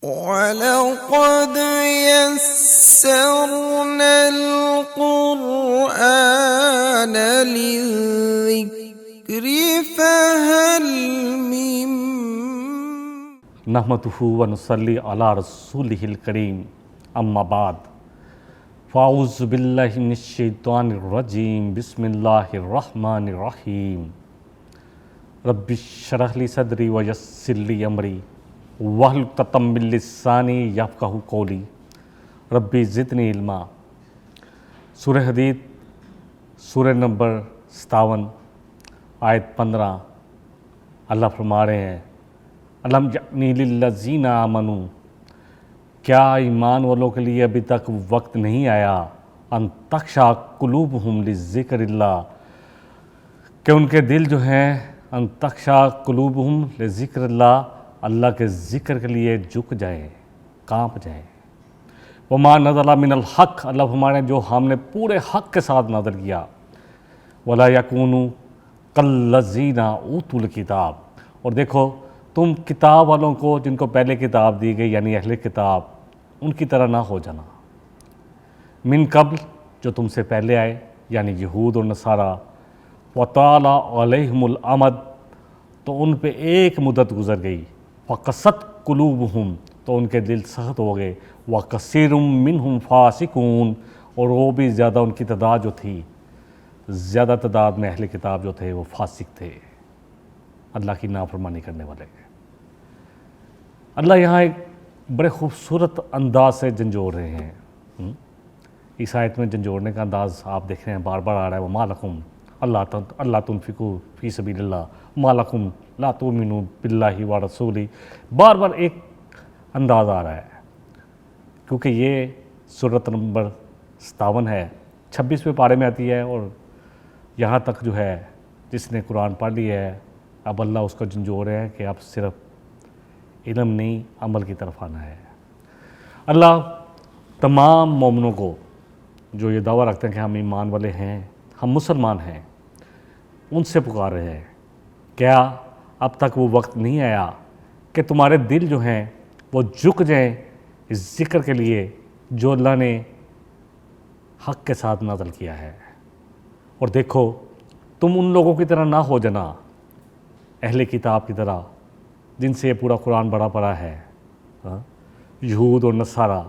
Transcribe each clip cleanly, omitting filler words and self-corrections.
وَلَقَدْ يَسَّرْنَا الْقُرْآنَ لِلذِّكْرِ فَهَلْ مِن نحمدہ ونصلی علی رسولہ الکریم اما بعد فاعوذ باللہ من الشیطان الرجیم بسم اللہ الرحمن الرحیم رب اشرح لی صدری ویسر لی امری واحلل عقدۃ من لسانی یفقہوا قولی رب زدنی علما۔ سورہ حدید سورہ نمبر 57 آیت 15 اللہ فرما رہے ہیں الم یعنی للذین آمنوا، کیا ایمان والوں کے لیے ابھی تک وقت نہیں آیا ان تخشع قلوبہم لذکر اللہ، کہ ان کے دل جو ہیں ان تخشع قلوبہم لذکر اللہ، اللہ کے ذکر کے لیے جھک جائیں، کانپ جائیں۔ وما نزل من الحق، اللہ ہمارے جو ہم نے پورے حق کے ساتھ نازل کیا۔ ولا یکونوا کالذین اوتوا الکتاب، اور دیکھو تم کتاب والوں کو جن کو پہلے کتاب دی گئی یعنی اہل کتاب، ان کی طرح نہ ہو جانا۔ من قبل، جو تم سے پہلے آئے یعنی یہود اور نصارہ، وطال علیہم الامد، تو ان پہ ایک مدت گزر گئی، فقست قلوبہم، تو ان کے دل سخت ہو گئے، وکثیر منہم فاسقون، اور وہ بھی زیادہ ان کی تعداد جو تھی، زیادہ تعداد میں اہل کتاب جو تھے وہ فاسق تھے، اللہ کی نافرمانی کرنے والے۔ اللہ یہاں ایک بڑے خوبصورت انداز سے جھنجھوڑ رہے ہیں۔ اس آیت میں جھنجھوڑنے کا انداز آپ دیکھ رہے ہیں، بار بار آ رہا ہے وَمَا لَكُمْ اللہ تنفقوا فی سبیل اللہ مَا لَكُمْ لا تؤمنوا باللہ ورسولہ، بار بار ایک انداز آ رہا ہے، کیونکہ یہ سورۃ نمبر 57 ہے، 26ویں پارے میں آتی ہے، اور یہاں تک جو ہے جس نے قرآن پڑھ لی ہے اب اللہ اس کو جھنجھوڑ رہے ہیں کہ اب صرف علم نہیں عمل کی طرف آنا ہے۔ اللہ تمام مومنوں کو جو یہ دعویٰ رکھتے ہیں کہ ہم ایمان والے ہیں، ہم مسلمان ہیں، ان سے پکار رہے ہیں کیا اب تک وہ وقت نہیں آیا کہ تمہارے دل جو ہیں وہ جھک جائیں اس ذکر کے لیے جو اللہ نے حق کے ساتھ نازل کیا ہے؟ اور دیکھو تم ان لوگوں کی طرح نہ ہو جانا، اہل کتاب کی طرح جن سے یہ پورا قرآن بڑا پڑا ہے، یہود اور نصارہ،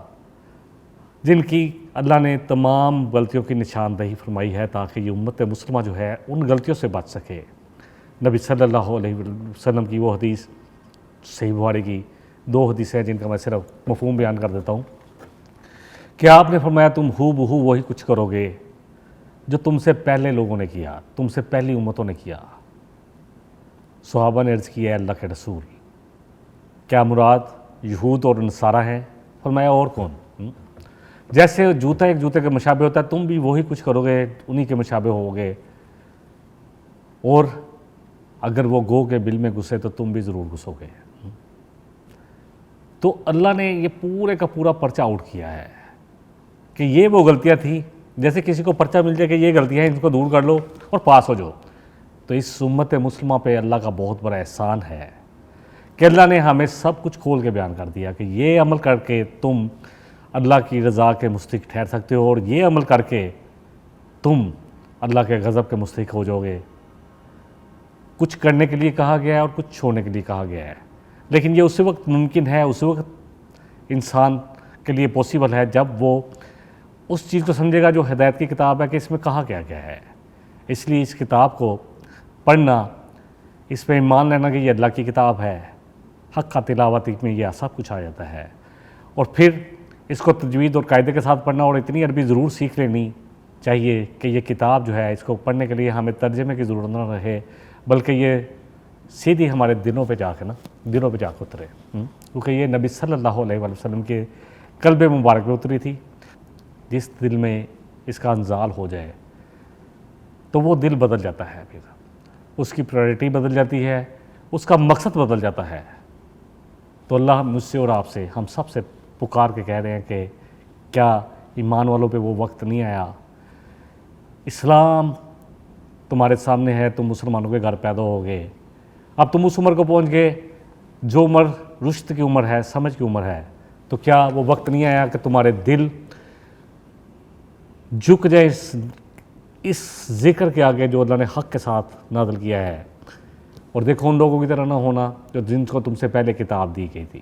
جن کی اللہ نے تمام غلطیوں کی نشاندہی فرمائی ہے تاکہ یہ امت مسلمہ جو ہے ان غلطیوں سے بچ سکے۔ نبی صلی اللہ علیہ وسلم کی وہ حدیث، صحیح بخاری کی 2 حدیثیں جن کا میں صرف مفہوم بیان کر دیتا ہوں، کہ آپ نے فرمایا تم ہو بہو وہی کچھ کرو گے جو تم سے پہلے لوگوں نے کیا، تم سے پہلی امتوں نے کیا۔ صحابہ نے عرض کیا ہے اللہ کے رسول، کیا مراد یہود اور نصارہ ہیں؟ فرمایا اور کون؟ جیسے جوتا ایک جوتے کے مشابہ ہوتا ہے، تم بھی وہی کچھ کرو گے، انہی کے مشابہ ہوگے، اور اگر وہ گو کے بل میں گھسے تو تم بھی ضرور گھسو گے۔ تو اللہ نے یہ پورے کا پورا پرچہ آؤٹ کیا ہے کہ یہ وہ غلطیاں تھیں، جیسے کسی کو پرچہ مل جائے کہ یہ غلطیاں ہیں ان کو دور کر لو اور پاس ہو جاؤ۔ تو اس امت مسلمہ پہ اللہ کا بہت بڑا احسان ہے کہ اللہ نے ہمیں سب کچھ کھول کے بیان کر دیا کہ یہ عمل کر کے تم اللہ کی رضا کے مستحق ٹھہر سکتے ہو، اور یہ عمل کر کے تم اللہ کے غضب کے مستحق ہو جاؤ گے۔ کچھ کرنے کے لیے کہا گیا ہے اور کچھ چھوڑنے کے لیے کہا گیا ہے، لیکن یہ اسی وقت ممکن ہے، اسی وقت انسان کے لیے پاسبل ہے جب وہ اس چیز کو سمجھے گا جو ہدایت کی کتاب ہے کہ اس میں کہا کیا گیا ہے۔ اس لیے اس کتاب کو پڑھنا، اس پہ ایمان لینا کہ یہ اللہ کی کتاب ہے، حق کا تلاوت میں یہ سب کچھ آ جاتا ہے، اور پھر اس کو تجوید اور قاعدے کے ساتھ پڑھنا، اور اتنی عربی ضرور سیکھ لینی چاہیے کہ یہ کتاب جو ہے اس کو پڑھنے کے لیے ہمیں ترجمے کی ضرورت نہ رہے، بلکہ یہ سیدھی ہمارے دلوں پہ جا کے اترے، کیونکہ یہ نبی صلی اللہ علیہ وسلم کے قلب مبارک میں اتری تھی۔ جس دل میں اس کا انزال ہو جائے تو وہ دل بدل جاتا ہے، پھر اس کی پرائرٹی بدل جاتی ہے، اس کا مقصد بدل جاتا ہے۔ تو اللہ مجھ سے اور آپ سے، ہم سب سے پکار کے کہہ رہے ہیں کہ کیا ایمان والوں پہ وہ وقت نہیں آیا؟ اسلام تمہارے سامنے ہے، تم مسلمانوں کے گھر پیدا ہو گئے، اب تم اس عمر کو پہنچ گئے جو عمر رشد کی عمر ہے، سمجھ کی عمر ہے، تو کیا وہ وقت نہیں آیا کہ تمہارے دل جھک جائے اس ذکر کے آگے جو اللہ نے حق کے ساتھ نازل کیا ہے؟ اور دیکھو ان لوگوں کی طرح نہ ہونا جو جن کو تم سے پہلے کتاب دی گئی تھی،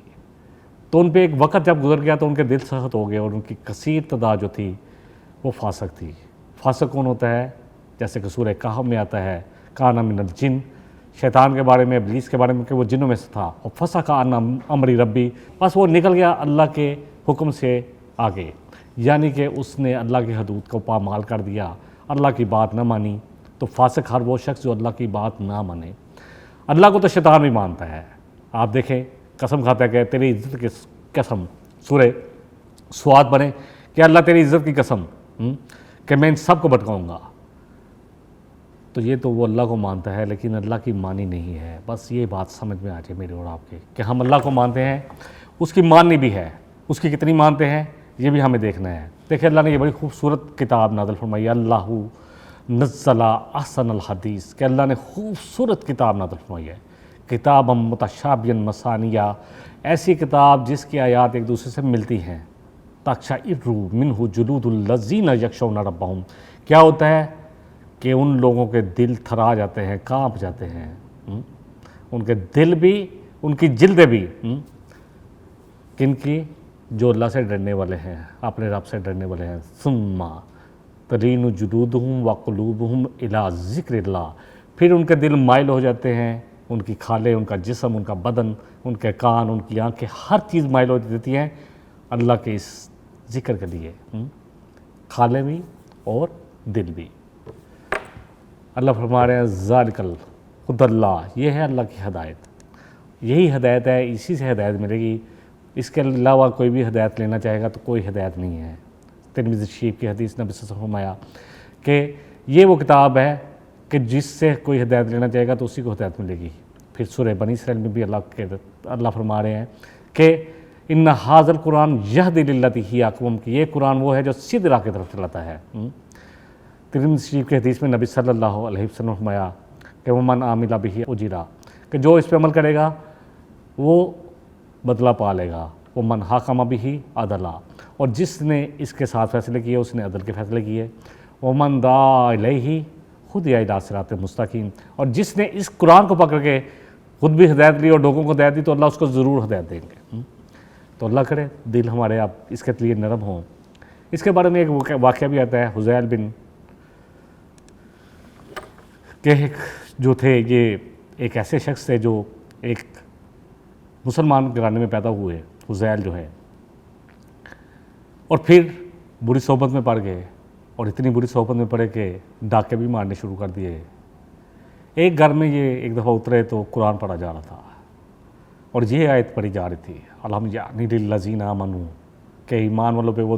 تو ان پہ ایک وقت جب گزر گیا تو ان کے دل سخت ہو گئے اور ان کی کثیر تعداد جو تھی وہ فاسق تھی۔ فاسق کون ہوتا ہے؟ جیسے کہ سورہ کہف میں آتا ہے کان من الجن، شیطان کے بارے میں، ابلیس کے بارے میں، کہ وہ جنوں میں سے تھا، اور فسق عن امر ربی، بس وہ نکل گیا اللہ کے حکم سے آگے، یعنی کہ اس نے اللہ کی حدود کو پامال کر دیا، اللہ کی بات نہ مانی۔ تو فاسق ہر وہ شخص جو اللہ کی بات نہ مانے۔ اللہ کو تو شیطان بھی مانتا ہے، آپ دیکھیں قسم کھاتا ہے کہ تیری عزت کی قسم، سورہ سواد بنے کہ اللہ تیری عزت کی قسم کہ میں ان سب کو بھٹکاؤں گا۔ تو یہ تو وہ اللہ کو مانتا ہے لیکن اللہ کی مانی نہیں ہے۔ بس یہ بات سمجھ میں آ جائے میرے اور آپ کے کہ ہم اللہ کو مانتے ہیں، اس کی ماننی بھی ہے، اس کی کتنی مانتے ہیں یہ بھی ہمیں دیکھنا ہے۔ دیکھیں اللہ نے یہ بڑی خوبصورت کتاب نازل فرمائی، اللہ نزل احسن الحدیث، کہ اللہ نے خوبصورت کتاب نازل فرمائی ہے، کتاب متشابہا مثانیہ، ایسی کتاب جس کی آیات ایک دوسرے سے ملتی ہیں، تقشعر منہ جلود الذین یخشون ربہم، کیا ہوتا ہے کہ ان لوگوں کے دل تھرا جاتے ہیں، کانپ جاتے ہیں، ان کے دل بھی، ان کی جلدیں بھی، کن کی؟ جو اللہ سے ڈرنے والے ہیں، اپنے رب سے ڈرنے والے ہیں۔ ثم تلین جلودہم وقلوبہم الی ذکر اللہ، پھر ان کے دل مائل ہو جاتے ہیں، ان کی کھالیں، ان کا جسم، ان کا بدن، ان کے کان، ان کی آنکھیں، ہر چیز مائل ہو جاتی ہیں اللہ کے اس ذکر کے لیے، کھالیں بھی اور دل بھی۔ اللہ فرما رہے ہیں ذالک الہدی اللہ، یہ ہے اللہ کی ہدایت، یہی ہدایت ہے، اسی سے ہدایت ملے گی، اس کے علاوہ کوئی بھی ہدایت لینا چاہے گا تو کوئی ہدایت نہیں ہے۔ ترمذی شریف کی حدیث نبی صلی اللہ علیہ وسلم نے فرمایا کہ یہ وہ کتاب ہے کہ جس سے کوئی ہدایت لینا چاہے گا تو اسی کو ہدایت ملے گی۔ پھر سورہ بنی اسرائیل میں بھی اللہ فرما رہے ہیں کہ ان ھذا القرآن یہدی للتی ہی اقوم، کہ یہ قرآن وہ ہے جو سیدھی راہ کی طرف چلاتا ہے۔ ترمذی شریف کی حدیث میں نبی صلی اللہ علیہ وسلم نے فرمایا کہ ومن عمل بہ اجر، کہ جو اس پہ عمل کرے گا وہ بدلہ پا لے گا، ومن حکم بہ عدلا، اور جس نے اس کے ساتھ فیصلے کیے اس نے عدل کے فیصلے کیے، ومن دعا الیہ ہدی الی صراط مستقیم، اور جس نے اس قرآن کو پکڑ کے خود بھی ہدایت لی اور لوگوں کو ہدایت دی تو اللہ اس کو ضرور ہدایت دیں گے۔ تو اللہ کرے دل ہمارے آپ اس کے لیے نرم ہوں۔ اس کے بارے میں ایک واقعہ بھی آتا ہے، حذیل بن کہ جو تھے، یہ ایک ایسے شخص تھے جو ایک مسلمان گھرانے میں پیدا ہوئے، حذیل جو ہے، اور پھر بری صحبت میں پڑ گئے، اور اتنی بری صحبت میں پڑے کہ ڈاکے بھی مارنے شروع کر دیے۔ ایک گھر میں یہ ایک دفعہ اترے تو قرآن پڑھا جا رہا تھا اور یہ آیت پڑھی جا رہی تھی، الحم یعنی للذین آمنوا، کہ ایمان والوں پہ وہ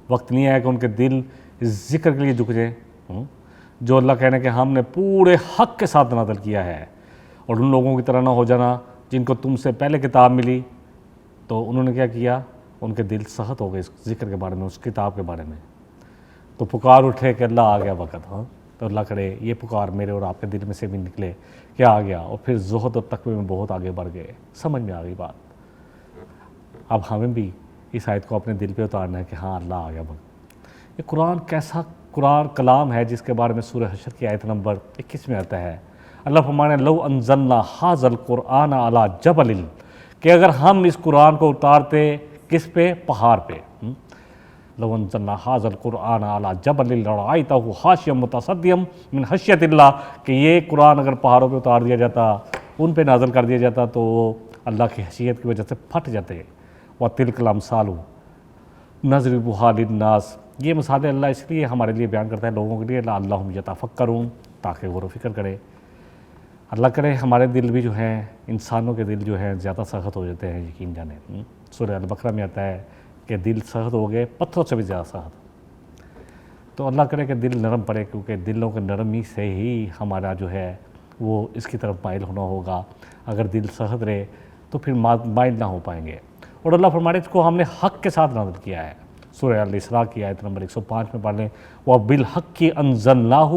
وقت نہیں آیا کہ ان کے دل اس ذکر کے لیے جھک جائیں جو اللہ کہنے کہ ہم نے پورے حق کے ساتھ نازل کیا ہے، اور ان لوگوں کی طرح نہ ہو جانا جن کو تم سے پہلے کتاب ملی تو انہوں نے کیا کیا، ان کے دل سخت ہو گئے اس ذکر کے بارے میں، اس کتاب کے بارے میں، تو پکار اٹھے کہ اللہ آ گیا وقت۔ تو اللہ کرے یہ پکار میرے اور آپ کے دل میں سے بھی نکلے کہ آ گیا، اور پھر زہد اور تقوی میں بہت آگے بڑھ گئے، سمجھ میں آ گئی بات۔ اب ہمیں بھی اس آیت کو اپنے دل پہ اتارنا ہے کہ ہاں اللہ آ گیا وقت۔ یہ قرآن کیسا قرآن کلام ہے جس کے بارے میں سورہ حشر کی آیت نمبر 21 میں آتا ہے، اللہ فرمانے لو انزلنا ھذا القرآن علی جبل، کہ اگر ہم اس قرآن کو اتارتے کس پہ؟ پہاڑ پہ۔ لو انزلنا ھذا القرآن علی جبل لرأیتہ خاشعا متصدعا من خشیۃ اللہ، کہ یہ قرآن اگر پہاڑوں پہ اتار دیا جاتا، ان پہ نازل کر دیا جاتا تو وہ اللہ کی خشیت کی وجہ سے پھٹ جاتے۔ وَتِلْكَ الْأَمْثَالُ نَضْرِبُهَا لِلنَّاسِ، یہ مثالیں اللہ اس لیے ہمارے لیے بیان کرتا ہے لوگوں کے لیے، لَعَلَّهُمْ يَتَفَكَّرُونَ، تاکہ غور و فکر کرے۔ اللہ کرے ہمارے دل بھی جو ہیں، انسانوں کے دل جو ہیں زیادہ سخت ہو جاتے ہیں، یقین جانیں۔ سورہ البقرہ میں آتا ہے کہ دل سخت ہو گئے، پتھروں سے بھی زیادہ سخت۔ تو اللہ کرے کہ دل نرم پڑے، کیونکہ دلوں کے نرمی سے ہی ہمارا جو ہے وہ اس کی طرف مائل ہونا ہوگا۔ اگر دل سخت رہے تو پھر مائل نہ ہو پائیں گے۔ اور اللہ فرمانے اس کو ہم نے حق کے ساتھ نازل کیا ہے، سورہ الاسراء کی آیت نمبر 105 میں پڑھ لیں، وَبِالْحَقِّ أَنزَلْنَاهُ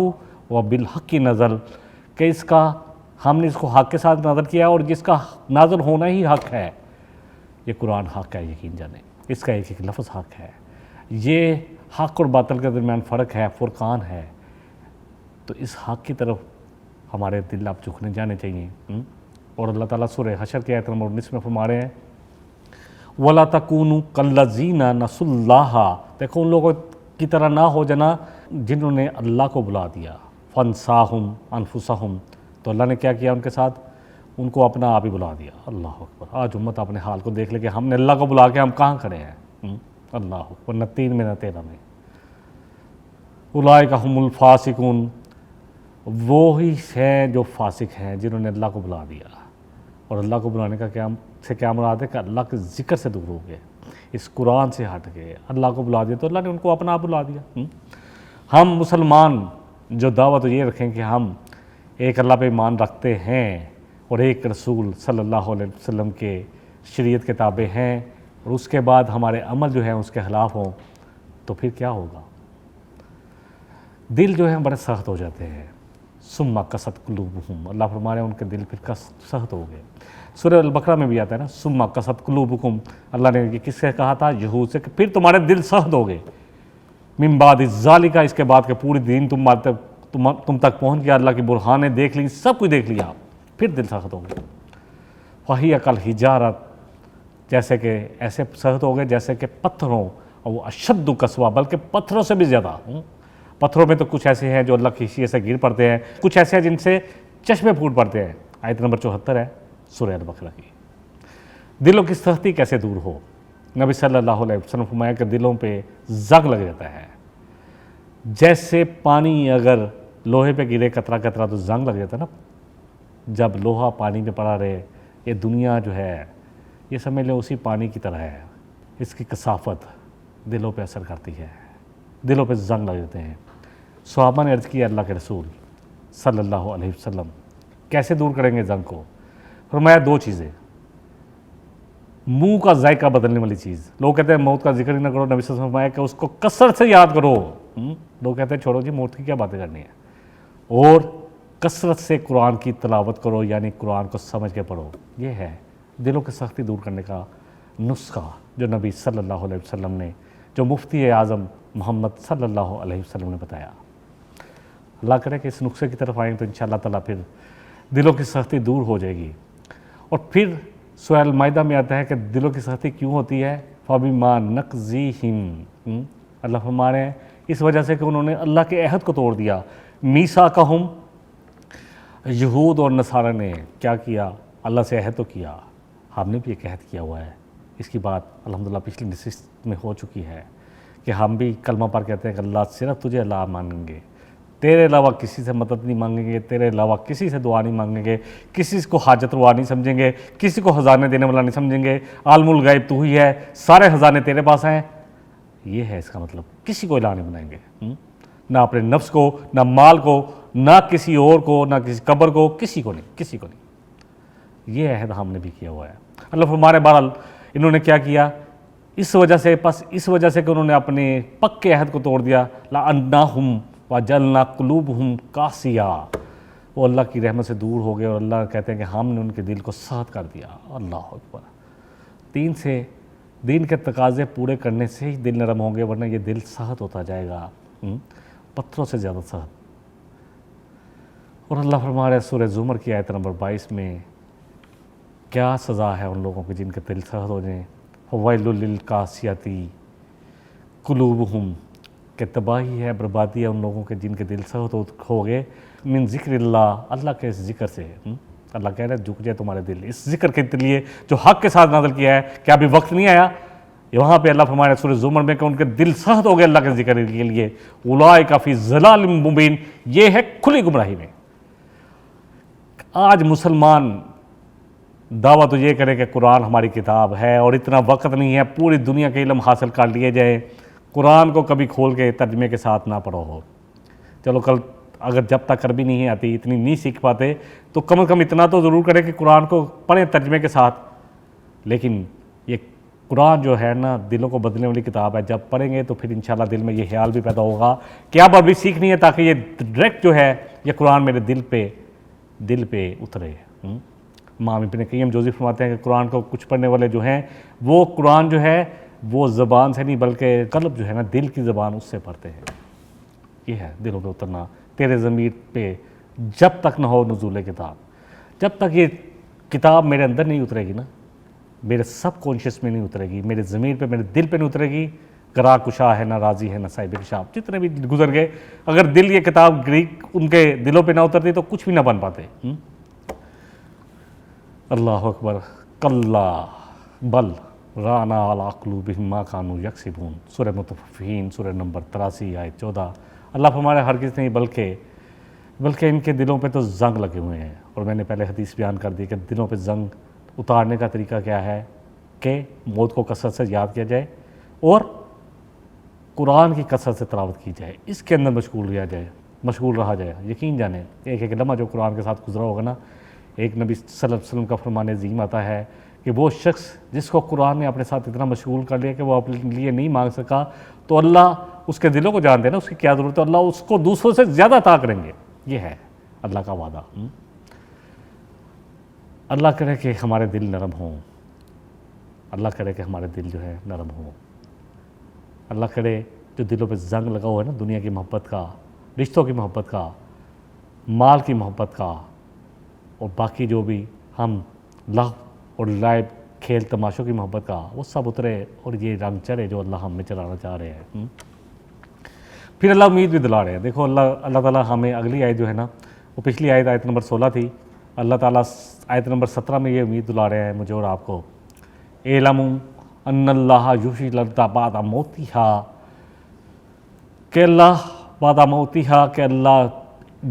وَبِالْحَقِّ نَزَلَ، کہ اس کا ہم نے اس کو حق کے ساتھ نازل کیا اور جس کا نازل ہونا ہی حق ہے، یہ قرآن حق ہے، یقین جانیں اس کا ایک ایک لفظ حق ہے۔ یہ حق اور باطل کے درمیان فرق ہے، فرقان ہے، تو اس حق کی طرف ہمارے دل اب جھکنے جانے چاہیے۔ اور اللہ تعالیٰ سورہ حشر کی آیت نمبر 19 میں فرما رہے ہیں وَلَا تَكُونُوا كَالَّذِينَ نَسُوا اللَّهَ، دیکھو ان لوگوں کی طرح نہ ہو جانا جنہوں نے اللہ کو بلا دیا، فَانْسَاهُمْ أَنفُسَهُمْ، تو اللہ نے کیا کیا ان کے ساتھ، ان کو اپنا آپ ہی بلا دیا۔ اللہ اکبر، آج امت اپنے حال کو دیکھ لے کہ ہم نے اللہ کو بلا کے ہم کہاں کھڑے ہیں۔ اللہ اکبر، نہ 3 میں نہ 13 میں۔ اولئک هم الفاسقون، وہی ہیں جو فاسق ہیں جنہوں نے اللہ کو بلا دیا۔ اور اللہ کو بلانے کا کیا مراد ہے کہ اللہ کے ذکر سے دور ہو گئے، اس قرآن سے ہٹ گئے، اللہ کو بلا دیا تو اللہ نے ان کو اپنا آپ بلا دیا۔ ہم مسلمان جو دعوت یہ رکھیں کہ ہم ایک اللہ پہ ایمان رکھتے ہیں اور ایک رسول صلی اللہ علیہ وسلم کے شریعت کے تابع ہیں، اور اس کے بعد ہمارے عمل جو ہیں اس کے خلاف ہوں، تو پھر کیا ہوگا؟ دل جو ہے بڑے سخت ہو جاتے ہیں۔ ثم قست قلوبہم، اللہ فرما رہے ہیں ان کے دل پھر سخت ہو گئے۔ سورہ البقرہ میں بھی آتا ہے نا ثم قست قلوبکم، اللہ نے یہ کس سے کہا تھا؟ یہود سے، کہ پھر تمہارے دل سخت ہو گئے۔ من بعد ذالک، اس کے بعد کہ پوری دین تم تک پہنچ گیا، اللہ کی برہانیں دیکھ لی، سب کچھ دیکھ لیا، پھر دل سخت ہو گئے۔ فہی کالحجارۃ، جیسے کہ ایسے سخت ہو گئے جیسے کہ پتھروں، اور وہ اشد قسوہ، بلکہ پتھروں سے بھی زیادہ۔ پتھروں میں تو کچھ ایسے ہیں جو اللہ کی خشیت سے گر پڑتے ہیں، کچھ ایسے ہیں جن سے چشمے پھوٹ پڑتے ہیں۔ آیت نمبر 74 ہے سورہ البقرہ کی۔ دلوں کی سختی کیسے دور ہو؟ نبی صلی اللہ علیہ وسلم فرمایا کہ دلوں پہ زنگ لگ جاتا ہے، جیسے پانی اگر لوہے پہ گرے قطرہ قطرہ تو زنگ لگ جاتا ہے نا، جب لوہا پانی پہ پڑا رہے، یہ دنیا جو ہے یہ سمجھ لیں اسی پانی کی طرح ہے، اس کی کثافت دلوں پہ اثر کرتی ہے، دلوں پہ زنگ لگ جاتے ہیں۔ صحابہ نے عرض کیا اللہ کے رسول صلی اللہ علیہ وسلم کیسے دور کریں گے زنگ کو؟ فرمایا 2 چیزیں، منہ کا ذائقہ بدلنے والی چیز، لوگ کہتے ہیں موت کا ذکر ہی نہ کرو، نبی صلی اللہ علیہ وسلم نے فرمایا کہ اس کو کثرت سے یاد کرو۔ لوگ کہتے ہیں چھوڑو جی موت کی کیا باتیں کرنی ہے، اور کثرت سے قرآن کی تلاوت کرو، یعنی قرآن کو سمجھ کے پڑھو۔ یہ ہے دلوں کی سختی دور کرنے کا نسخہ جو نبی صلی اللہ علیہ وسلم نے، جو مفتی اعظم محمد صلی اللہ علیہ وسلم نے بتایا۔ اللہ کرے کہ اس نسخے کی طرف آئیں تو انشاءاللہ تعالیٰ پھر دلوں کی سختی دور ہو جائے گی۔ اور پھر سورہ المائدہ میں آتا ہے کہ دلوں کی سختی کیوں ہوتی ہے؟ فَبِمَا نَقْضِهِمْ، اللہ فرما رہے ہیں اس وجہ سے کہ انہوں نے اللہ کے عہد کو توڑ دیا۔ میثاقہم، یہود اور نصارہ نے کیا کیا؟ اللہ سے عہد تو کیا، ہم نے بھی ایک عہد کیا ہوا ہے، اس کی بات الحمدللہ پچھلی نشست میں ہو چکی ہے کہ ہم بھی کلمہ پڑھ کہتے ہیں کہ اللہ صرف تجھے اللہ مانگیں گے، تیرے علاوہ کسی سے مدد نہیں مانگیں گے، تیرے علاوہ کسی سے دعا نہیں مانگیں گے، کسی کو حاجت روا نہیں سمجھیں گے، کسی کو خزانے دینے والا نہیں سمجھیں گے، عالم الغیب تو ہی ہے، سارے خزانے تیرے پاس ہیں۔ یہ ہے اس کا مطلب، کسی کو الہ نہیں بنائیں گے، نہ اپنے نفس کو، نہ مال کو، نہ کسی اور کو، نہ کسی قبر کو، کسی کو نہیں۔ یہ عہد ہم نے بھی کیا ہوا ہے۔ اللہ فرمانے بہرحال انہوں نے کیا کیا؟ اس وجہ سے کہ انہوں نے اپنے پکے عہد کو توڑ دیا، لَأَنَّهُمْ وَجَلْنَا قُلُوبُهُمْ قَاسِيَةً، وہ اللہ کی رحمت سے دور ہو گئے اور اللہ کہتے ہیں کہ ہم نے ان کے دل کو سخت کر دیا۔ اللہ اکبر۔ دین کے تقاضے پورے کرنے سے ہی دل نرم ہوں گے، ورنہ یہ دل سخت ہوتا جائے گا، پتھروں سے زیادہ سخت۔ اور اللہ فرما رہا ہے سورہ زمر کی آیت نمبر 22 میں کیا سزا ہے ان لوگوں کے جن کے دل سخت ہو جائیں۔ فَوَيْلٌ لِّلْقَاسِيَةِ قُلُوبُهُمْ، کہ تباہی ہے، بربادی ہے ان لوگوں کے جن کے دل سخت ہو گئے، من ذکر اللہ کے اس ذکر سے۔ اللہ کہہ رہے ہیں جھک جائے تمہارے دل اس ذکر کے لیے جو حق کے ساتھ نازل کیا ہے، کیا ابھی وقت نہیں آیا؟ وہاں پہ اللہ فرمایا سورہ زمر میں کہ ان کے دل سخت ہو گئے اللہ کے ذکر کے لیے، اولئک فی ضلال مبین، یہ ہے کھلی گمراہی میں۔ آج مسلمان دعویٰ تو یہ کرے کہ قرآن ہماری کتاب ہے اور اتنا وقت نہیں ہے پوری دنیا کے علم حاصل کر لیے جائیں، قرآن کو کبھی کھول کے ترجمے کے ساتھ نہ پڑھو ہو۔ چلو کل اگر جب تک عربی نہیں آتی، اتنی نہیں سیکھ پاتے، تو کم از کم اتنا تو ضرور کریں کہ قرآن کو پڑھیں ترجمے کے ساتھ۔ لیکن یہ قرآن جو ہے نا دلوں کو بدلنے والی کتاب ہے، جب پڑھیں گے تو پھر انشاءاللہ دل میں یہ خیال بھی پیدا ہوگا کہ اب عربی سیکھنی ہے تاکہ یہ ڈائریکٹ جو ہے یہ قرآن میرے دل پہ دل پہ اترے۔ امام ابن قیم جوزی فرماتے ہیں کہ قرآن کو کچھ پڑھنے والے جو ہیں وہ قرآن جو ہے وہ زبان سے نہیں بلکہ قلب جو ہے نا دل کی زبان اس سے پڑھتے ہیں۔ یہ ہے دلوں پہ اترنا۔ تیرے ضمیر پہ جب تک نہ ہو نزول کتاب، جب تک یہ کتاب میرے اندر نہیں اترے گی نا، میرے سب کانشیس میں نہیں اترے گی، میرے ضمیر پہ میرے دل پہ نہیں اترے گی، گرا کشا ہے نہ راضی ہے نہ صاحب کشاف، جتنے بھی گزر گئے، اگر دل یہ کتاب گریک ان کے دلوں پہ نہ اترتی تو کچھ بھی نہ بن پاتے۔ اللہ اکبر۔ کلا بل رانا علی قلوبہم ما کانوا یکسبون، سورہ مطففین، سورہ نمبر 83 آیت 14۔ اللہ فرمایا ہرگز نہیں بلکہ ان کے دلوں پہ تو زنگ لگے ہوئے ہیں۔ اور میں نے پہلے حدیث بیان کر دی کہ دلوں پہ زنگ اتارنے کا طریقہ کیا ہے کہ موت کو کثرت سے یاد کیا جائے اور قرآن کی کثرت سے تلاوت کی جائے، اس کے اندر مشغول رہا جائے۔ یقین جانیں ایک ایک لمحہ جو قرآن کے ساتھ گزرا ہوگا نا، ایک نبی صلی اللہ علیہ وسلم کا فرمان عظیم آتا ہے کہ وہ شخص جس کو قرآن نے اپنے ساتھ اتنا مشغول کر لیا کہ وہ اپنے لیے نہیں مانگ سکا، تو اللہ اس کے دلوں کو جانتے ہیں نا اس کی کیا ضرورت ہے، اللہ اس کو دوسروں سے زیادہ عطا کریں گے۔ یہ ہے اللہ کا وعدہ۔ اللہ کرے کہ ہمارے دل نرم ہوں، اللہ کرے کہ ہمارے دل جو ہے نرم ہوں، اللہ کرے جو دلوں پہ زنگ لگا ہوا ہے نا دنیا کی محبت کا، رشتوں کی محبت کا، مال کی محبت کا، اور باقی جو بھی ہم لغو اور لعب کھیل تماشوں کی محبت کا، وہ سب اترے اور یہ رنگ چڑھے جو اللہ ہم میں چلانا چاہ رہے ہیں۔ پھر اللہ امید بھی دلا رہے ہیں۔ دیکھو اللہ تعالیٰ ہمیں اگلی آیت جو ہے نا وہ پچھلی آیت نمبر 16 تھی، اللہ تعالیٰ آیت نمبر 17 میں یہ امید دلا رہے ہیں مجھے اور آپ کو، اعلموا ان اللہ یحیی الارض بعد موتہا، کہ اللہ بعد موتہا، کہ اللہ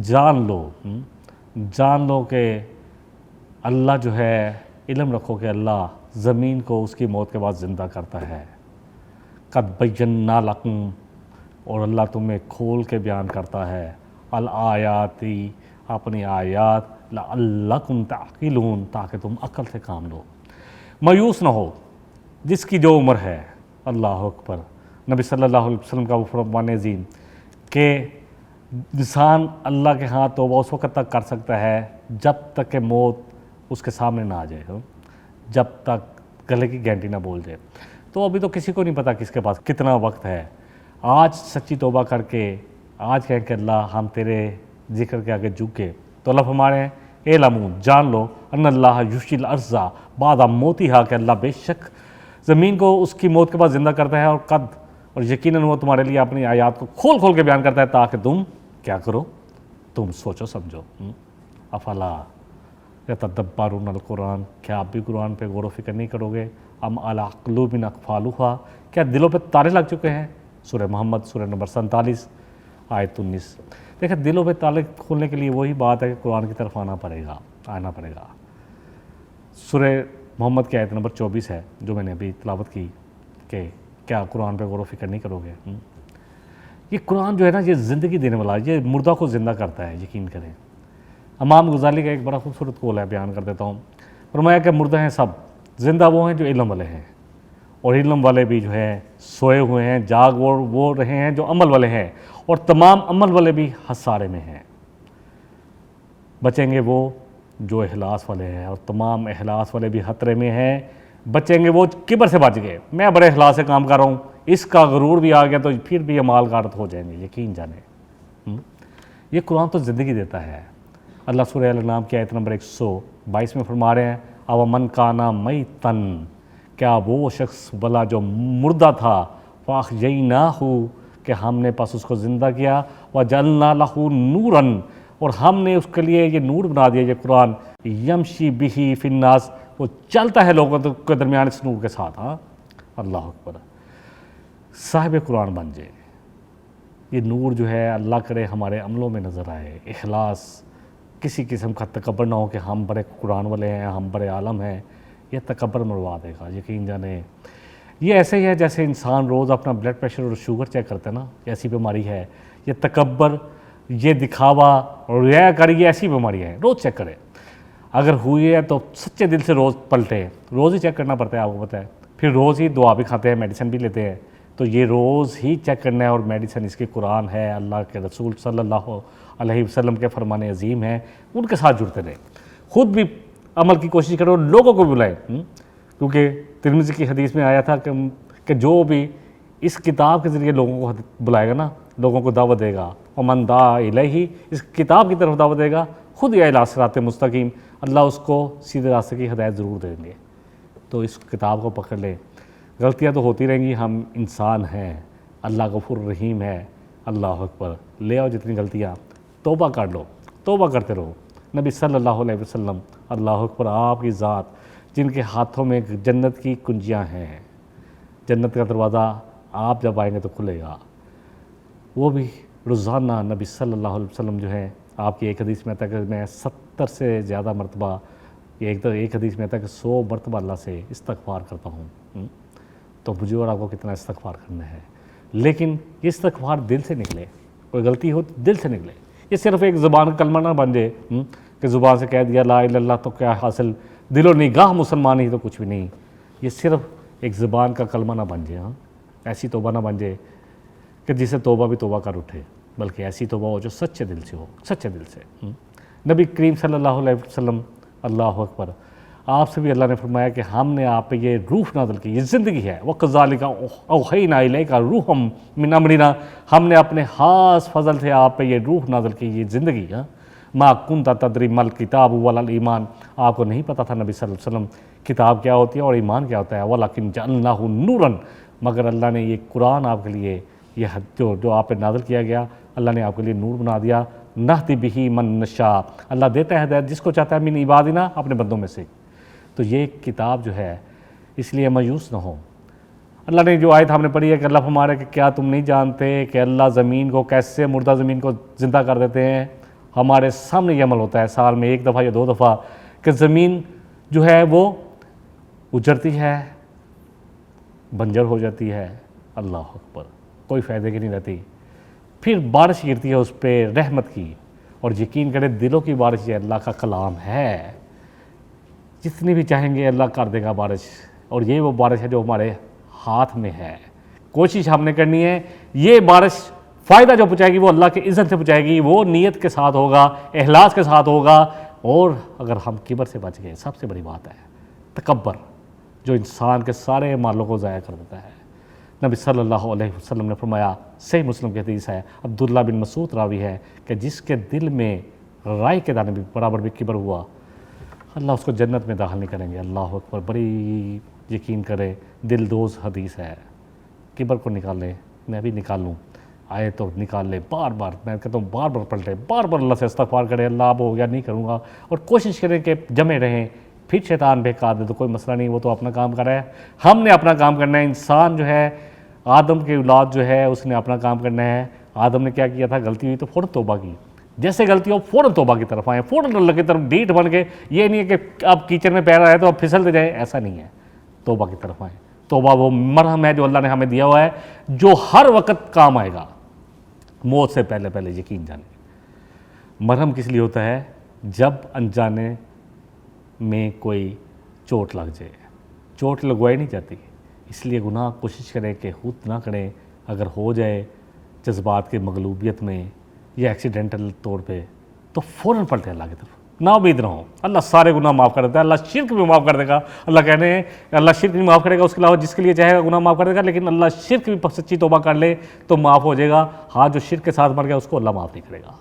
جان لو کہ اللہ جو ہے، علم رکھو کہ اللہ زمین کو اس کی موت کے بعد زندہ کرتا ہے۔ قد بینا لکم، اور اللہ تمہیں کھول کے بیان کرتا ہے، الآیاتی، اپنی آیات، لعلکم تعقلون، تاکہ تم عقل سے کام لو، مایوس نہ ہو جس کی جو عمر ہے۔ اللہ اکبر۔ نبی صلی اللہ علیہ وسلم کا وہ فرمان عظیم کہ انسان اللہ کے ہاں توبہ اس وقت تک کر سکتا ہے جب تک کہ موت اس کے سامنے نہ آ جائے، جب تک گلے کی گھنٹی نہ بول جائے۔ تو ابھی تو کسی کو نہیں پتا کس کے پاس کتنا وقت ہے۔ آج سچی توبہ کر کے آج کہیں کہ اللہ ہم تیرے ذکر کے آگے جھک گئے، تو اللہ فرما رہے ہیں اعلموا، جان لو، ان اللہ یحیی الارض بعد موتہا، کہ اللہ بے شک زمین کو اس کی موت کے بعد زندہ کرتا ہے، اور یقیناً وہ تمہارے لیے اپنی آیات کو کھول کے بیان کرتا ہے تاکہ تم کیا کرو، تم سوچو سمجھو۔ افلا یتدبرون القرآن، کیا آپ بھی قرآن پہ غور و فکر نہیں کرو گے؟ ام علی قلوب اقفالها، کیا دلوں پہ تالے لگ چکے ہیں؟ سورہ محمد، سورہ نمبر 47 آیت 19۔ دیکھیں دلوں پہ تالے کھولنے کے لیے وہی بات ہے کہ قرآن کی طرف آنا پڑے گا۔ سورہ محمد کی آیت نمبر 24 ہے جو میں نے ابھی تلاوت کی کہ کیا قرآن پہ غور و فکر نہیں کرو گے؟ یہ قرآن جو ہے نا یہ زندگی دینے والا، یہ مردہ کو زندہ کرتا ہے، یقین کریں۔ امام غزالی کا ایک بڑا خوبصورت قول ہے، بیان کر دیتا ہوں۔ فرمایا کہ مردہ ہیں سب، زندہ وہ ہیں جو علم والے ہیں، اور علم والے بھی جو ہیں سوئے ہوئے ہیں، جاگ وہ رہے ہیں جو عمل والے ہیں، اور تمام عمل والے بھی خسارے میں ہیں۔ بچیں گے وہ جو اخلاص والے ہیں، اور تمام اخلاص والے بھی خطرے میں ہیں۔ بچیں گے وہ کبر سے بچ گئے، میں بڑے اخلاص سے کام کر رہا ہوں، اس کا غرور بھی آ گیا تو پھر بھی اعمال غارت ہو جائیں گے، یقین جانیں۔ یہ قرآن تو زندگی دیتا ہے۔ اللہ سورہ الانعام کی آیت نمبر 122 میں فرما رہے ہیں اومن کان میتن، کیا وہ شخص بلا جو مردہ تھا، فاحییناہ، کہ ہم نے پس اس کو زندہ کیا، وجعلنا لہ نورا، اور ہم نے اس کے لیے یہ نور بنا دیا، یہ قرآن، یمشی بہ فی الناس، وہ چلتا ہے لوگوں کے درمیان اس نور کے ساتھ۔ اللہ اکبر۔ صاحب قرآن بن جائے، یہ نور جو ہے اللہ کرے ہمارے عملوں میں نظر آئے، اخلاص، کسی قسم کا تکبر نہ ہو کہ ہم بڑے قرآن والے ہیں، ہم بڑے عالم ہیں، یہ تکبر مروا دے گا، یقین جانیں۔ یہ ایسے ہی ہے جیسے انسان روز اپنا بلڈ پریشر اور شوگر چیک کرتا ہے نا، ایسی بیماری ہے۔ یہ تکبر، یہ دکھاوا اور ریا کاری، یہ ایسی بیماری ہے، روز چیک کرے۔ اگر ہوئی ہے تو سچے دل سے روز پلٹے، روز ہی چیک کرنا پڑتا ہے، آپ کو پتہ ہے۔ پھر روز ہی دعا بھی کھاتے ہیں، میڈیسن بھی لیتے ہیں، تو یہ روز ہی چیک کرنا ہے، اور میڈیسن اس کی قرآن ہے، اللہ کے رسول صلی اللہ علیہ وسلم کے فرمان عظیم ہیں، ان کے ساتھ جڑتے رہیں، خود بھی عمل کی کوشش کرو، لوگوں کو بھی بلائیں، کیونکہ ترمذی کی حدیث میں آیا تھا کہ جو بھی اس کتاب کے ذریعے لوگوں کو بلائے گا نا، لوگوں کو دعوت دے گا، ومن دعا الیہ، اس کتاب کی طرف دعوت دے گا، خود یہ الی صراط مستقیم، اللہ اس کو سیدھے راستے کی ہدایت ضرور دیں گے۔ تو اس کتاب کو پکڑ لیں، غلطیاں تو ہوتی رہیں گی، ہم انسان ہیں، اللہ غفور رحیم ہے، اللہ اکبر، لے آؤ جتنی غلطیاں، توبہ کر لو، توبہ کرتے رہو۔ نبی صلی اللہ علیہ وسلم، اللہ اکبر، آپ کی ذات جن کے ہاتھوں میں جنت کی کنجیاں ہیں، جنت کا دروازہ آپ جب آئیں گے تو کھلے گا، وہ بھی روزانہ نبی صلی اللہ علیہ وسلم جو ہے، آپ کی ایک حدیث میں آتا ہے کہ میں 70 سے زیادہ مرتبہ، ایک حدیث میں آتا ہے کہ 100 مرتبہ اللہ سے استغفار کرتا ہوں۔ تو مجھے اور آپ کو کتنا استغفار کرنا ہے، لیکن یہ استغفار دل سے نکلے، کوئی غلطی ہو دل سے نکلے، یہ صرف ایک زبان کا کلمہ نہ بن جائے کہ زبان سے کہہ دیا لا الہ الا اللہ تو کیا حاصل، دل و نگاہ مسلمان ہی تو کچھ بھی نہیں، یہ صرف ایک زبان کا کلمہ نہ بن جائے، ایسی توبہ نہ بن جائے کہ جسے توبہ بھی توبہ کر اٹھے، بلکہ ایسی توبہ ہو جو سچے دل سے ہو، سچے دل سے۔ نبی کریم صلی اللہ علیہ وسلم، اللہ اکبر، آپ سے بھی اللہ نے فرمایا کہ ہم نے آپ پہ یہ روح نازل کی، یہ زندگی ہے، وَكَذَلِكَ أَوْحَيْنَا إِلَيْكَ رُوحًا مِّنْ أَمْرِنَا، ہم نے اپنے خاص فضل سے آپ پہ یہ روح نازل کی، یہ زندگی، مَا كُنْتَ تَدْرِي مَا الْكِتَابُ وَلَا الْإِيمَانُ، آپ کو نہیں پتہ تھا نبی صلی اللہ علیہ وسلم کتاب کیا ہوتی ہے اور ایمان کیا ہوتا ہے، وَلَكِنْ جَعَلْنَاهُ نُورًا، مگر اللہ نے یہ قرآن آپ کے لیے، یہ جو آپ پہ نازل کیا گیا، اللہ نے آپ کے لیے نور بنا دیا، نَهْدِي بِهِ مَن نَشَاءُ، اللہ دیتا ہے ہدایت جس کو چاہتا ہے، من عبادنا، اپنے بندوں میں سے۔ تو یہ کتاب جو ہے، اس لیے مایوس نہ ہو۔ اللہ نے جو آیت ہم نے پڑھی ہے کہ اللہ فرما رہا ہے کہ کیا تم نہیں جانتے کہ اللہ زمین کو کیسے، مردہ زمین کو زندہ کر دیتے ہیں، ہمارے سامنے یہ عمل ہوتا ہے سال میں ایک دفعہ یا 2 دفعہ کہ زمین جو ہے وہ اجڑتی ہے، بنجر ہو جاتی ہے، اللہ اکبر، کوئی فائدے کی نہیں رہتی، پھر بارش گرتی ہے اس پہ رحمت کی، اور یقین کرے دلوں کی بارش یہ اللہ کا کلام ہے، جتنی بھی چاہیں گے اللہ کر دے گا بارش، اور یہ وہ بارش ہے جو ہمارے ہاتھ میں ہے، کوشش ہم نے کرنی ہے، یہ بارش فائدہ جو پہنچائے گی وہ اللہ کے اذن سے پہنچائے گی، وہ نیت کے ساتھ ہوگا، اخلاص کے ساتھ ہوگا، اور اگر ہم کبر سے بچ گئے، سب سے بڑی بات ہے تکبر، جو انسان کے سارے مالوں کو ضائع کر دیتا ہے۔ نبی صلی اللہ علیہ وسلم نے فرمایا، صحیح مسلم کی حدیث ہے، عبداللہ بن مسعود راوی ہے، کہ جس کے دل میں رائی کے دانے بھی برابر بھی کبر ہوا، اللہ اس کو جنت میں داخل نہیں کریں گے، اللہ اکبر، بڑی یقین کرے دل دوز حدیث ہے، کبر کو نکال لیں، میں بھی نکال لوں، آئے تو نکال لیں، بار بار، میں کہتا ہوں بار بار پلٹیں، بار بار اللہ سے استغفار کریں، اللہ اب ہو گیا نہیں کروں گا، اور کوشش کریں کہ جمے رہیں، پھر شیطان بہکا دے تو کوئی مسئلہ نہیں، وہ تو اپنا کام کر رہا ہے، ہم نے اپنا کام کرنا ہے، انسان جو ہے، آدم کی اولاد جو ہے، اس نے اپنا کام کرنا ہے، آدم نے کیا کیا تھا، غلطی ہوئی تو فوراً توبہ کی، جیسے غلطی ہو فوراً توبہ کی طرف آئیں، فوراً اللہ کی طرف ڈیٹ بن کے، یہ نہیں ہے کہ اب کیچڑ میں پیر آئے تو اب پھسلتے جائیں، ایسا نہیں ہے، توبہ کی طرف آئیں، توبہ وہ مرہم ہے جو اللہ نے ہمیں دیا ہوا ہے، جو ہر وقت کام آئے گا، موت سے پہلے پہلے، یقین جانیں۔ مرہم کس لیے ہوتا ہے؟ جب انجانے میں کوئی چوٹ لگ جائے، چوٹ لگوائی نہیں جاتی، اس لیے گناہ کوشش کریں کہ خود نہ کریں، اگر ہو جائے جذبات کی مغلوبیت میں یا ایکسیڈنٹل طور پہ تو فوراً پلٹیں اللہ کی طرف، نا امید نہ ہو، اللہ سارے گناہ معاف کر دیتا ہے، اللہ شرک بھی معاف کر دے گا، اللہ کہنے ہیں اللہ شرک بھی معاف کرے گا، اس کے علاوہ جس کے لیے چاہے گا گناہ معاف کر دے گا، لیکن اللہ شرک بھی سچی توبہ کر لے تو معاف ہو جائے گا، ہاں جو شرک کے ساتھ مر گیا اس کو اللہ معاف نہیں کرے گا،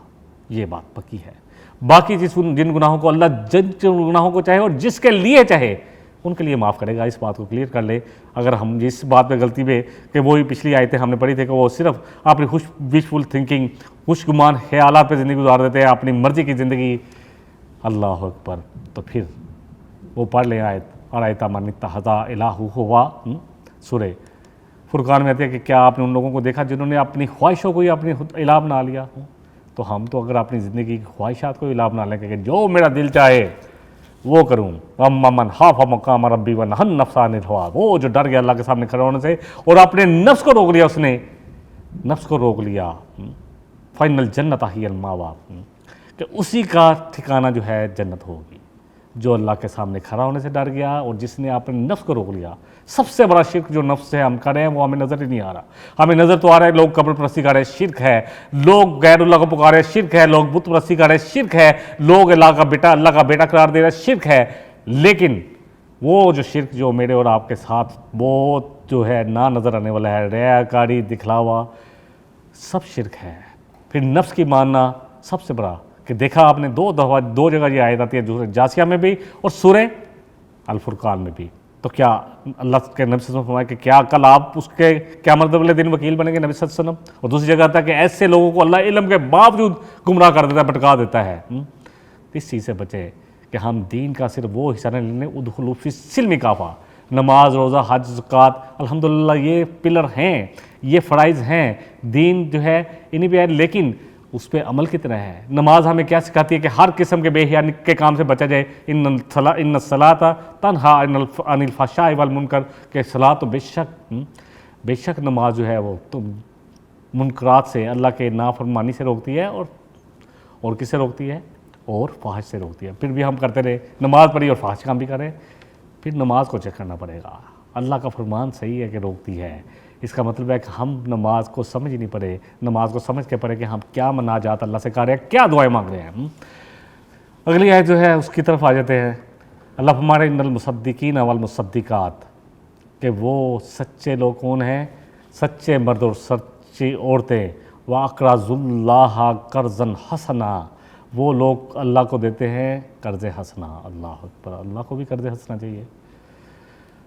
یہ بات پکی ہے۔ باقی جن گناہوں کو اللہ جن گناہوں کو چاہے اور جس کے لیے چاہے ان کے لیے معاف کرے گا، اس بات کو کلیئر کر لے۔ اگر ہم اس بات پہ غلطی پہ کہ وہی پچھلی آیتیں ہم نے پڑھی تھے کہ وہ صرف اپنی وشفل تھنکنگ، خوش گمان خیالات پہ زندگی گزار دیتے ہیں، اپنی مرضی کی زندگی، اللہ اکبر، تو پھر وہ پڑھ لیں آیت، اور آیت من اتخذ الہ ہوا، سورہ فرقان میں آتے ہیں کہ کیا آپ نے ان لوگوں کو دیکھا جنہوں نے اپنی خواہشوں کو ہی اپنی الہ بنا لیا؟ تو ہم تو اگر اپنی زندگی کی خواہشات کو الہ بنا لیں کہ جو میرا دل چاہے وہ کروں، اما من خاف مقام ربی ونہی النفس عن الہویٰ، وہ جو ڈر گیا اللہ کے سامنے کھڑے ہونے سے اور اپنے نفس کو روک لیا، اس نے نفس کو روک لیا، فإن الجنۃ ہی المأویٰ، کہ اسی کا ٹھکانہ جو ہے جنت ہوگی۔ جو اللہ کے سامنے کھڑا ہونے سے ڈر گیا اور جس نے اپنے نفس کو روک لیا. سب سے بڑا شرک جو نفس سے ہم کر رہے ہیں وہ ہمیں نظر ہی نہیں آ رہا. ہمیں نظر تو آ رہا ہے لوگ قبر پرستی کر رہے ہیں, شرک ہے. لوگ غیر اللہ کو پکارے, شرک ہے. لوگ بت پرستی کر رہے ہیں, شرک ہے. لوگ اللہ کا بیٹا قرار دے رہے ہیں, شرک ہے. لیکن وہ جو شرک جو میرے اور آپ کے ساتھ بہت جو ہے نہ نظر آنے والا ہے, ریا کاری, دکھلاوا, سب شرک ہے. پھر نفس کی ماننا سب سے بڑا, کہ دیکھا آپ نے دو جگہ یہ آیت آتی ہے, سورہ جاسیہ میں بھی اور سورہ الفرقان میں بھی. تو کیا اللہ کے نبی صلی اللہ علیہ وسلم فرمایا کہ کیا کل آپ اس کے قیامت والے دن وکیل بنیں گے نبی صلی اللہ علیہ وسلم. اور دوسری جگہ آتا ہے کہ ایسے لوگوں کو اللہ علم کے باوجود گمراہ کر دیتا ہے, بھٹکا دیتا ہے. اس چیز سے بچے کہ ہم دین کا صرف وہ حصہ نہیں لینے, ادخلوا فی السلم کافہ. نماز, روزہ, حج, زکوٰۃ, الحمدللہ یہ پلر ہیں, یہ فرائض ہیں. دین جو ہے انہی پہ ہے, لیکن اس پہ عمل کتنا ہے. نماز ہمیں کیا سکھاتی ہے کہ ہر قسم کے بے حیائی کے کام سے بچا جائے. ان الصلاۃ تنہا عن الفحشاء والمنکر, کہ صلاۃ تو بے شک نماز جو ہے وہ تو منکرات سے, اللہ کے نافرمانی سے روکتی ہے, اور کس سے روکتی ہے, اور فحش سے روکتی ہے. پھر بھی ہم کرتے رہے, نماز پڑھی اور فحش کام بھی کریں. پھر نماز کو چیک کرنا پڑے گا. اللہ کا فرمان صحیح ہے کہ روکتی ہے, اس کا مطلب ہے کہ ہم نماز کو سمجھ نہیں پڑے, نماز کو سمجھ کے پڑھے کہ ہم کیا مناجات اللہ سے کر رہے ہیں, کیا دعائیں مانگ رہے ہیں. اگلی آیت جو ہے اس کی طرف آ جاتے ہیں. اللہ فرماتے ہیں ان المصدقین والمصدقات, کہ وہ سچے لوگ کون ہیں, سچے مرد اور سچی عورتیں. وَأَقْرَضُوا اللَّهَ قَرْضًا حَسَنًا, وہ لوگ اللہ کو دیتے ہیں قرض حسنہ. اللہ اکبر, اللہ کو بھی قرض حسنہ چاہیے.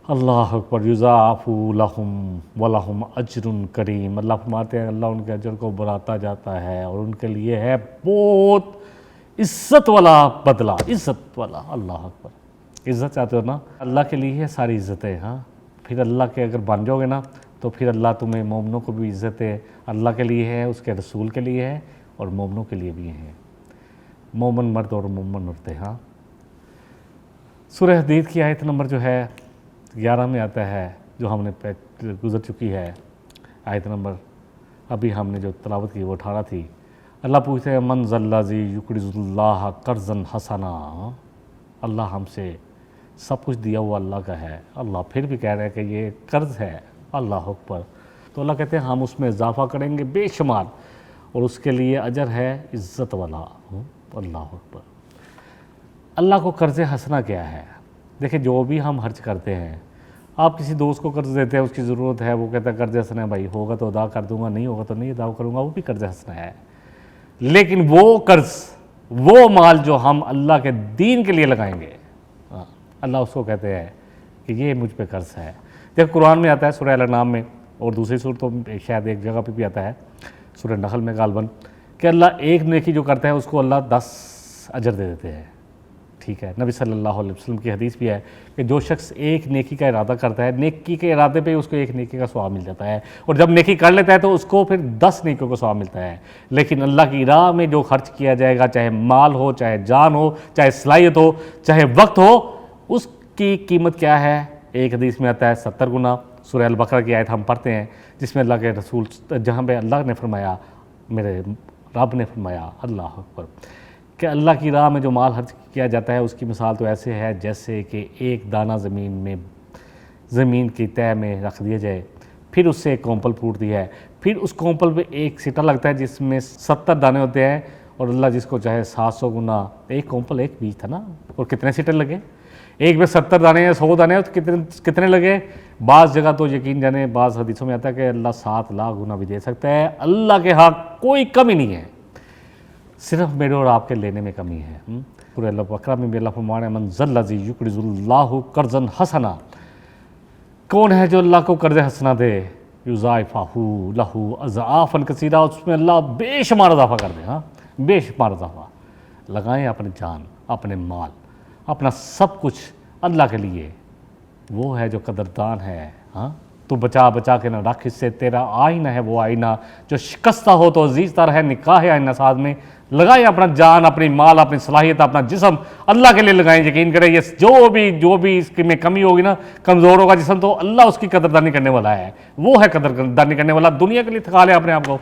اللہ اکبر. یضاعف لہم ولہم اجر کریم. اللہ فرماتے ہیں اللہ ان کے اجر کو بڑھاتا جاتا ہے اور ان کے لیے ہے بہت عزت والا بدلہ, عزت والا. اللہ اکبر. عزت چاہتے ہو نا, اللہ کے لیے ہے ساری عزتیں. ہاں, پھر اللہ کے اگر بن جاؤ گے نا تو پھر اللہ تمہیں مومنوں کو بھی عزت ہے, اللہ کے لیے ہے, اس کے رسول کے لیے ہے, اور مومنوں کے لیے بھی ہیں. مومن مرد اور مومن عورتیں. ہاں, سورہ حدید کی آیت نمبر جو ہے 11 میں آتا ہے, جو ہم نے گزر چکی ہے. آیت نمبر ابھی ہم نے جو تلاوت کی وہ 18 تھی. اللہ پوچھتے ہیں من ذا الذی یقرض اللہ قرضا حسنا. اللہ ہم سے سب کچھ دیا ہوا اللہ کا ہے, اللہ پھر بھی کہہ رہے ہیں کہ یہ قرض ہے. اللہ اکبر. تو اللہ کہتے ہیں ہم اس میں اضافہ کریں گے بے شمار, اور اس کے لیے اجر ہے عزت والا. اللہ اکبر. اللہ کو قرض حسنہ کیا ہے؟ دیکھیں, جو بھی ہم خرچ کرتے ہیں, آپ کسی دوست کو قرض دیتے ہیں, اس کی ضرورت ہے, وہ کہتا ہے قرض حسنہ ہے بھائی, ہوگا تو ادا کر دوں گا, نہیں ہوگا تو نہیں ادا کروں گا, وہ بھی قرض حسنہ ہے. لیکن وہ قرض, وہ مال جو ہم اللہ کے دین کے لیے لگائیں گے, اللہ اس کو کہتے ہیں کہ یہ مجھ پہ قرض ہے. دیکھ قرآن میں آتا ہے سورہ الانعام میں, اور دوسری صورتوں میں شاید ایک جگہ پہ بھی آتا ہے, سورہ نحل میں غالباً, کہ اللہ ایک نیکی جو کرتا ہے اس کو اللہ 10 اجر دے دیتے ہیں. ٹھیک ہے, نبی صلی اللہ علیہ وسلم کی حدیث بھی ہے کہ جو شخص ایک نیکی کا ارادہ کرتا ہے, نیکی کے ارادے پہ اس کو ایک نیکی کا ثواب مل جاتا ہے, اور جب نیکی کر لیتا ہے تو اس کو پھر 10 نیکیوں کا ثواب ملتا ہے. لیکن اللہ کی راہ میں جو خرچ کیا جائے گا, چاہے مال ہو, چاہے جان ہو, چاہے صلاحیت ہو, چاہے وقت ہو, اس کی قیمت کیا ہے؟ ایک حدیث میں آتا ہے 70 گنا. سورہ البقرہ کی آیت ہم پڑھتے ہیں جس میں اللہ کے رسول, جہاں پہ اللہ نے فرمایا, میرے رب نے فرمایا, اللہ اکبر, کہ اللہ کی راہ میں جو مال خرچ کیا جاتا ہے اس کی مثال تو ایسے ہے جیسے کہ ایک دانہ زمین کی تہہ میں رکھ دیا جائے, پھر اس سے ایک کونپل پھوٹتی ہے, پھر اس کونپل پہ ایک سٹا لگتا ہے جس میں 70 دانے ہوتے ہیں, اور اللہ جس کو چاہے 700 گنا, ایک کونپل ایک بیج تھا نا, اور کتنے سٹے لگے, ایک میں 70 دانے یا 100 دانے, تو کتنے لگے؟ بعض جگہ تو یقین جانے, بعض حدیثوں میں آتا ہے کہ اللہ 7 لاکھ گنا بھی دے سکتا ہے. اللہ کے ہاں کوئی کمی نہیں ہے, صرف میرے اور آپ کے لینے میں کمی ہے. سورہ البقرہ میں بھی اللہ فرماتے ہیں من ذا الذی یقرض اللہ قرضا حسنا, کون ہے جو اللہ کو قرض حسنہ دے؟ یضاعفہ لہ اضعافا کثیرا, اس میں اللہ بے شمار اضافہ کر دے. ہاں, بے شمار اضافہ. لگائیں اپنی جان, اپنے مال, اپنا سب کچھ اللہ کے لیے. وہ ہے جو قدردان ہے. ہاں, تو بچا بچا کے نہ رکھ, اس سے تیرا آئینہ ہے وہ آئینہ جو شکستہ ہو تو عزیز تر ہے نکاح آئینہ ساز میں. لگائیں اپنا جان, اپنی مال, اپنی صلاحیت, اپنا جسم اللہ کے لیے لگائیں. یقین کریں یہ جو بھی اس میں کمی ہوگی نا, کمزور ہوگا جسم, تو اللہ اس کی قدردانی کرنے والا ہے. وہ ہے قدردانی کرنے والا. دنیا کے لیے تھکا لیں اپنے آپ کو,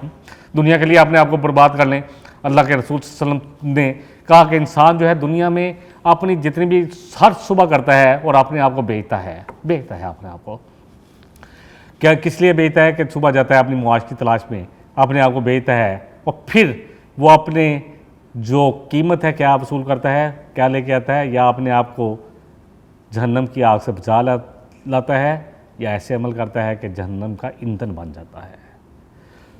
دنیا کے لیے اپنے آپ کو برباد کر لیں. اللہ کے رسول صلی اللہ علیہ وسلم نے کہا کہ انسان جو ہے دنیا میں اپنی جتنی بھی ہر صبح کرتا ہے اور اپنے آپ کو بیچتا ہے اپنے آپ کو. کیا کس لیے بیچتا ہے؟ کہ صبح جاتا ہے اپنی معاش کی تلاش میں، اپنے آپ کو بیچتا ہے، اور پھر وہ اپنے جو قیمت ہے کیا وصول کرتا ہے، کیا لے کے آتا ہے؟ یا اپنے آپ کو جہنم کی آگ سے بچا لاتا ہے، یا ایسے عمل کرتا ہے کہ جہنم کا ایندھن بن جاتا ہے.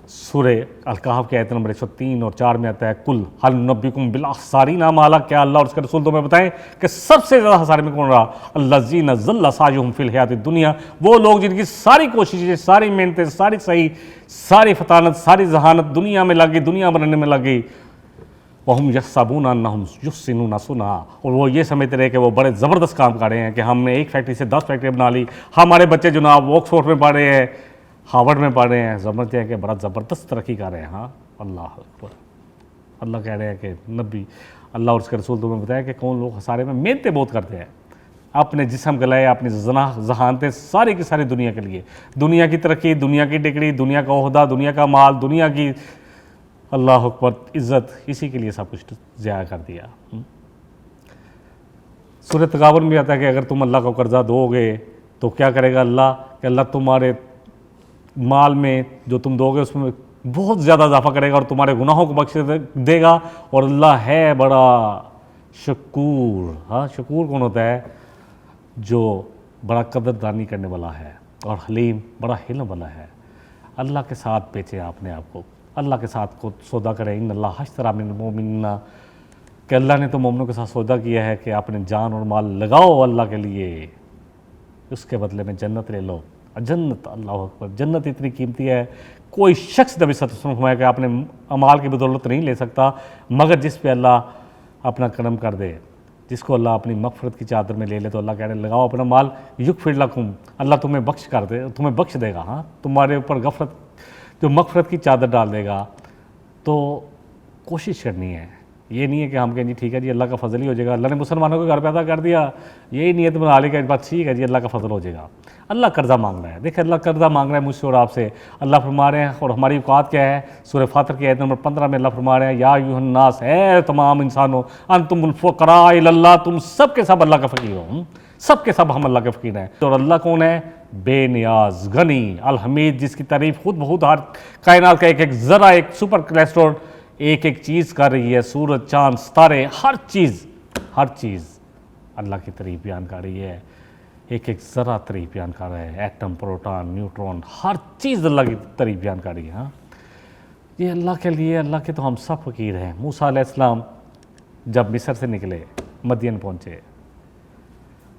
سورہ الکہف کی آیت نمبر 103 اور 4 میں آتا ہے کل هل ننبئکم بالاخسرین اعمالا، کیا اللہ اور اس کے رسول تمہیں بتائیں کہ سب سے زیادہ خسارے میں کون رہا؟ الذین ضل سعیہم فی الحیاۃ الدنیا، وہ لوگ جن کی ساری کوششیں، ساری محنتیں، ساری صحیح، ساری فطانت، ساری ذہانت دنیا میں لگی، دنیا بنانے میں لگی، وہم یحسبون انہم یحسنون صنعا، اور وہ یہ سمجھتے رہے کہ وہ بڑے زبردست کام کر رہے ہیں، کہ ہم نے ایک فیکٹری سے 10 فیکٹری بنا لی، ہمارے بچے جناب آکسفورڈ میں پڑھ رہے ہیں، ہارورڈ میں پڑھ رہے ہیں، سمجھتے ہیں کہ بڑا زبردست ترقی کر رہے ہیں. ہاں اللہ اکبر. اللہ کہہ رہے ہیں کہ نبی، اللہ اور اس کے رسول تمہیں بتایا کہ کون لوگ خسارے میں محنتیں بہت کرتے ہیں، اپنے جسم گلائے، اپنی ذہانتیں ساری کی ساری دنیا کے لیے، دنیا کی ترقی، دنیا کی ڈگری، دنیا کا عہدہ، دنیا کا مال، دنیا کی اللہ اکبر عزت، اسی کے لیے سب کچھ ضائع کر دیا. سورۃ تغابن میں آتا ہے کہ اگر تم اللہ کو قرضہ دو گے تو کیا کرے گا اللہ؟ کہ اللہ تمہارے مال میں جو تم دو گے اس میں بہت زیادہ اضافہ کرے گا اور تمہارے گناہوں کو بخش دے گا، اور اللہ ہے بڑا شکور. ہاں شکور کون ہوتا ہے؟ جو بڑا قدردانی کرنے والا ہے، اور حلیم بڑا حلم والا ہے. اللہ کے ساتھ بیچے اپنے آپ کو، اللہ کے ساتھ کو سودا کرے. ان اللہ اشتری من المؤمنین، کہ اللہ نے تو مومنوں کے ساتھ سودا کیا ہے کہ اپنے جان اور مال لگاؤ اللہ کے لیے، اس کے بدلے میں جنت لے لو. جنت، اللہ اکبر، جنت اتنی قیمتی ہے، کوئی شخص نبی صلی اللہ علیہ وسلم فرمایا کہ اپنے اعمال کی بدولت نہیں لے سکتا، مگر جس پہ اللہ اپنا کرم کر دے، جس کو اللہ اپنی مغفرت کی چادر میں لے لے، تو اللہ کہہ رہے لگاؤ اپنا مال، یغفر لکم، اللہ تمہیں بخش کر دے، تمہیں بخش دے گا. ہاں تمہارے اوپر جو مغفرت کی چادر ڈال دے گا. تو کوشش کرنی ہے، یہ نہیں ہے کہ ہم کہیں جی ٹھیک ہے جی اللہ کا فضل ہی ہو جائے گا، اللہ نے مسلمانوں کو گھر پیدا کر دیا، یہی نیت بنا لی کہ بات ٹھیک ہے جی اللہ کا فضل ہو جائے گا. اللہ قرضہ مانگ رہا ہے، دیکھیں اللہ قرضہ مانگ رہا ہے مجھ سے اور آپ سے. اللہ فرما رہے ہیں، اور ہماری اوقات کیا ہے؟ سورہ فاطر کی آیت نمبر 15 میں اللہ فرما رہے ہیں یا ایھا الناس، اے تمام انسانوں، انتم الفقراء الی اللہ، تم سب کے سب اللہ کا فقیر ہو، سب کے سب ہم اللہ کے فقیر ہیں. اور اللہ کون ہے؟ بے نیاز، غنی، الحمید، جس کی تعریف خود بخود ہر کائنات کا ایک ایک ذرہ، ایک سپر کلیسٹرول ایک ایک چیز کر رہی ہے. سورج، چاند، ستارے، ہر چیز اللہ کی تعریف بیان کر رہی ہے. ایک ایک ذرہ تعریف بیان کر رہا ہے، ایٹم، پروٹون، نیوٹرون، ہر چیز اللہ کی تعریف بیان کر رہی ہے. ہاں یہ اللہ کے لیے، اللہ کے تو ہم سب فقیر ہیں. موسیٰ علیہ السلام جب مصر سے نکلے، مدین پہنچے،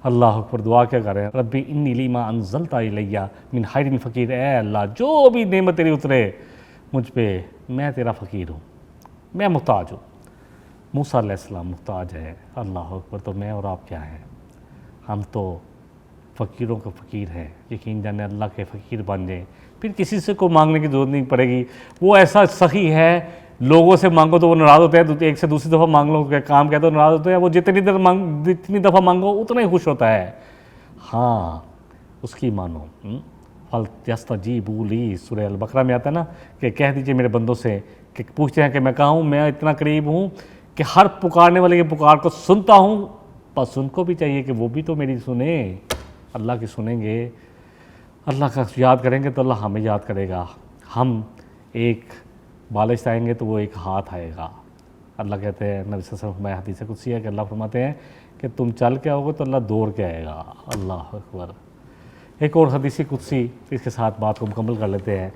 اللہ اکبر دعا کیا کر رہے ہیں؟ ربی انی لما انزلت الی من خیر فقیر، اے اللہ جو بھی نعمت تیری اترے مجھ پہ، میں تیرا فقیر ہوں، میں محتاج ہوں. موسیٰ علیہ السلام محتاج ہے، اللہ اکبر. تو میں اور آپ کیا ہیں؟ ہم تو فقیروں کے فقیر ہیں. یقین جانے اللہ کے فقیر بن جائیں، پھر کسی سے کو مانگنے کی ضرورت نہیں پڑے گی. وہ ایسا سخی ہے، لوگوں سے مانگو تو وہ ناراض ہوتے ہیں، ایک سے دوسری دفعہ مانگ لو کہ کام کیا تو ناراض ہوتے ہیں. وہ جتنی دفعہ مانگو اتنا ہی خوش ہوتا ہے. ہاں اس کی مانو. فَلْيَسْتَجِیبُوا لِی، سورہ البقرہ میں آتا ہے نا کہ کہہ دیجئے میرے بندوں سے، کہ پوچھتے ہیں کہ میں کہاں ہوں، میں اتنا قریب ہوں کہ ہر پکارنے والے کی پکار کو سنتا ہوں. بس ان کو بھی چاہیے کہ وہ بھی تو میری سنیں. اللہ کی سنیں گے، اللہ کا یاد کریں گے تو اللہ ہمیں یاد کرے گا. ہم ایک بالش آئیں گے تو وہ ایک ہاتھ آئے گا. اللہ کہتے ہیں، نبی صلی اللہ علیہ وسلم میں حدیث قدسی ہے کہ اللہ فرماتے ہیں کہ تم چل کے آؤ گے تو اللہ دوڑ کے آئے گا. اللہ اکبر. ایک اور حدیث قدسی اس کے ساتھ بات کو مکمل کر لیتے ہیں.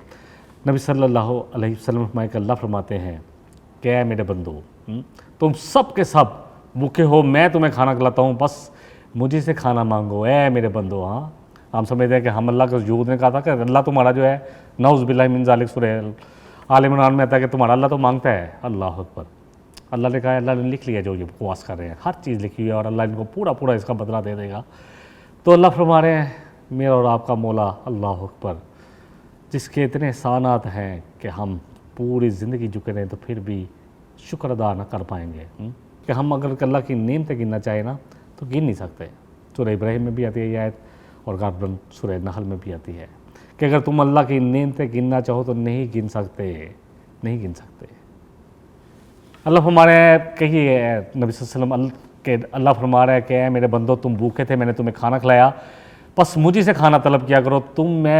نبی صلی اللہ علیہ وسلم کہ اللہ فرماتے ہیں کہ اے میرے بندو، تم سب کے سب بھوکے ہو، میں تمہیں کھانا کھلاتا ہوں، بس مجھے سے کھانا مانگو اے میرے بندو. ہاں ہم سمجھتے ہیں کہ ہم اللہ کے یہود نے کہا تھا کہ اللہ تمہارا جو ہے، نعوذ باللہ من ذالک، سورہ آل عمران میں آتا ہے کہ تمہارا اللہ تو مانگتا ہے. اللہ اکبر. اللہ نے کہا، اللہ نے لکھ لیا جو یہ بکواس کر رہے ہیں، ہر چیز لکھی ہوئی ہے اور اللہ ان کو پورا اس کا بدلہ دے دے گا. تو اللہ فرما رہے ہیں میرا اور آپ کا مولا اللہ اکبر، جس کے اتنے احسانات ہیں کہ ہم پوری زندگی جھکے رہیں تو پھر بھی شکر ادا نہ کر پائیں گے. کہ ہم اگر اللہ کی نعمتیں گننا چاہیں نا تو گن نہیں سکتے. سورہ ابراہیم میں بھی آتی ہے یہ آیت، اور غالباً سورہ نحل میں بھی آتی ہے کہ اگر تم اللہ کی نعمتیں گننا چاہو تو نہیں گن سکتے. اللہ ہمارے کہیے نبی صلی اللہ علیہ وسلم، کہ اللہ فرما رہا ہے کہ اے میرے بندو تم بھوکے تھے میں نے تمہیں کھانا کھلایا، پس مجھے سے کھانا طلب کیا کرو،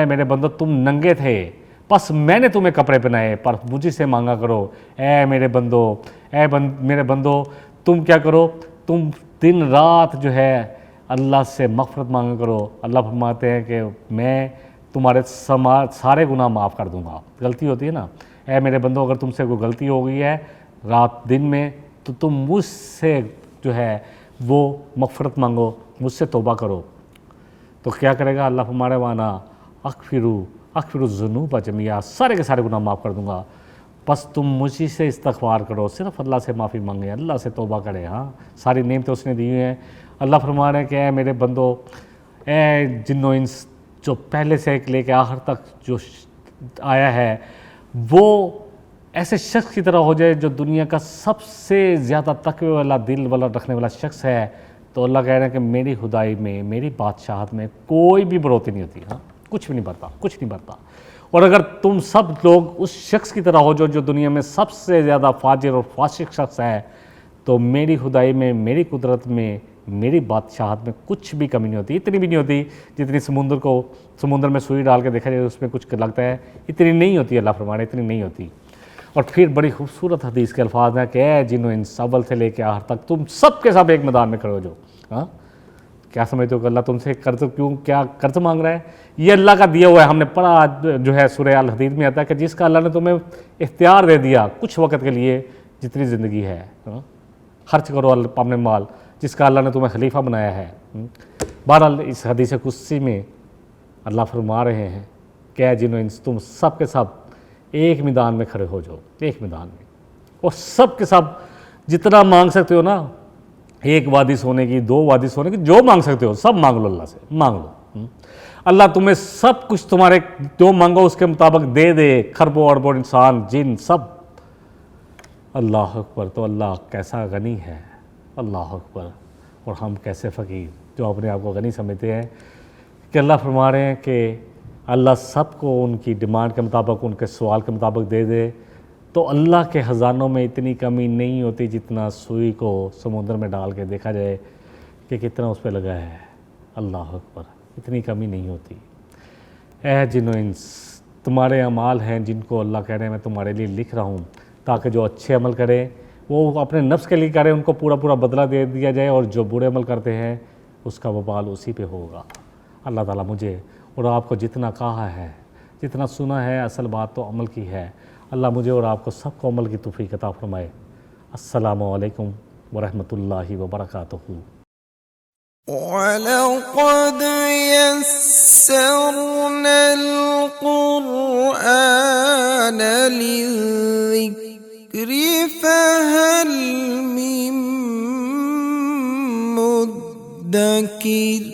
میرے بندو تم ننگے تھے پس میں نے تمہیں کپڑے پہنائے، پر مجھے سے مانگا کرو، اے میرے بندو میرے بندو تم کیا کرو، تم دن رات جو ہے اللہ سے مغفرت مانگا کرو۔ اللہ فرماتے ہیں کہ میں تمہارے سارے گناہ معاف کر دوں گا۔ غلطی ہوتی ہے نا، اے میرے بندو اگر تم سے کوئی غلطی ہو گئی ہے رات دن میں تو تم مجھ سے جو ہے وہ مغفرت مانگو، مجھ سے توبہ کرو، تو کیا کرے گا اللہ فرما رہے وانا اغفر الذنوب جميعا، سارے کے سارے گناہ معاف کر دوں گا، بس تم مجھے سے استغفار کرو، صرف اللہ سے معافی مانگے، اللہ سے توبہ کرے۔ ہاں ساری نعمتیں اس نے دی ہیں۔ اللہ فرما رہے ہیں کہ اے میرے بندو، اے جن و انس جو پہلے سے لے کے آخر تک جو آیا ہے وہ ایسے شخص کی طرح ہو جائے جو دنیا کا سب سے زیادہ تقوی والا دل والا رکھنے والا شخص ہے، تو اللہ کہہ رہے ہیں کہ میری خدائی میں میری بادشاہت میں کوئی بھی بڑھوتری نہیں ہوتی، ہاں کچھ بھی نہیں بڑھتا، کچھ نہیں بڑھتا۔ اور اگر تم سب لوگ اس شخص کی طرح ہو جو دنیا میں سب سے زیادہ فاجر اور فاسق شخص ہے، تو میری خدائی میں میری قدرت میں میری بادشاہت میں کچھ بھی کمی نہیں ہوتی، اتنی بھی نہیں ہوتی جتنی سمندر میں سوئی ڈال کے دیکھا جائے اس میں کچھ لگتا ہے، اتنی نہیں ہوتی، اللہ فرمانے اتنی نہیں ہوتی۔ اور پھر بڑی خوبصورت حدیث کے الفاظ ہیں کہ اے جن و انس اول سے لے کے آخر تک تم سب کے سب ایک میدان میں کھڑے ہو جو۔ ہاں کیا سمجھتے ہو کہ اللہ تم سے کیا قرض مانگ رہا ہے؟ یہ اللہ کا دیا ہوا ہے۔ ہم نے پڑھا جو ہے سورہ الحدید میں آتا ہے کہ جس کا اللہ نے تمہیں اختیار دے دیا کچھ وقت کے لیے، جتنی زندگی ہے خرچ کرو اپنے مال، جس کا اللہ نے تمہیں خلیفہ بنایا ہے۔ بہرحال اس حدیث قدسی میں اللہ فرما رہے ہیں کہ اے جن و انس تم سب کے سب ایک میدان میں کھڑے ہو جاؤ، ایک میدان میں، اور سب کے سب جتنا مانگ سکتے ہو نا، ایک وادی سونے کی، 2 وادی سونے کی، جو مانگ سکتے ہو سب مانگ لو، اللہ سے مانگ لو، اللہ تمہیں سب کچھ تمہارے جو مانگو اس کے مطابق دے دے، خربوں اربوں انسان جن سب۔ اللہ اکبر! تو اللہ کیسا غنی ہے، اللہ اکبر! اور ہم کیسے فقیر جو اپنے آپ کو غنی سمجھتے ہیں، کہ اللہ فرما رہے ہیں کہ اللہ سب کو ان کی ڈیمانڈ کے مطابق، ان کے سوال کے مطابق دے دے، تو اللہ کے خزانوں میں اتنی کمی نہیں ہوتی جتنا سوئی کو سمندر میں ڈال کے دیکھا جائے کہ کتنا اس پہ لگا ہے۔ اللہ اکبر! اتنی کمی نہیں ہوتی۔ اے جن و انس تمہارے اعمال ہیں جن کو اللہ کہہ رہے ہیں میں تمہارے لیے لکھ رہا ہوں، تاکہ جو اچھے عمل کرے وہ اپنے نفس کے لیے کرے، ان کو پورا پورا بدلہ دے دیا جائے، اور جو برے عمل کرتے ہیں اس کا وبال اسی پہ ہوگا۔ اللہ تعالیٰ مجھے اور آپ کو جتنا کہا ہے، جتنا سنا ہے، اصل بات تو عمل کی ہے، اللہ مجھے اور آپ کو سب کو عمل کی توفیق عطا فرمائے۔ السلام علیکم ورحمۃ اللہ وبرکاتہ۔ وَلَقَدْ يَسَّرْنَا الْقُرْآنَ لِلذِّكْرِ فَهَلْ مِن مُّدَّكِرٍ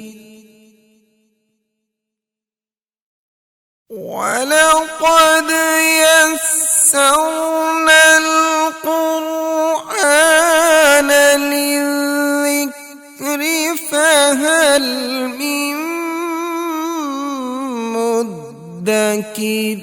وَلَقَدْ يَسَّرْنَا الْقُرْآنَ لِلذِّكْرِ فَهَلْ مِن مُّدَّكِرٍ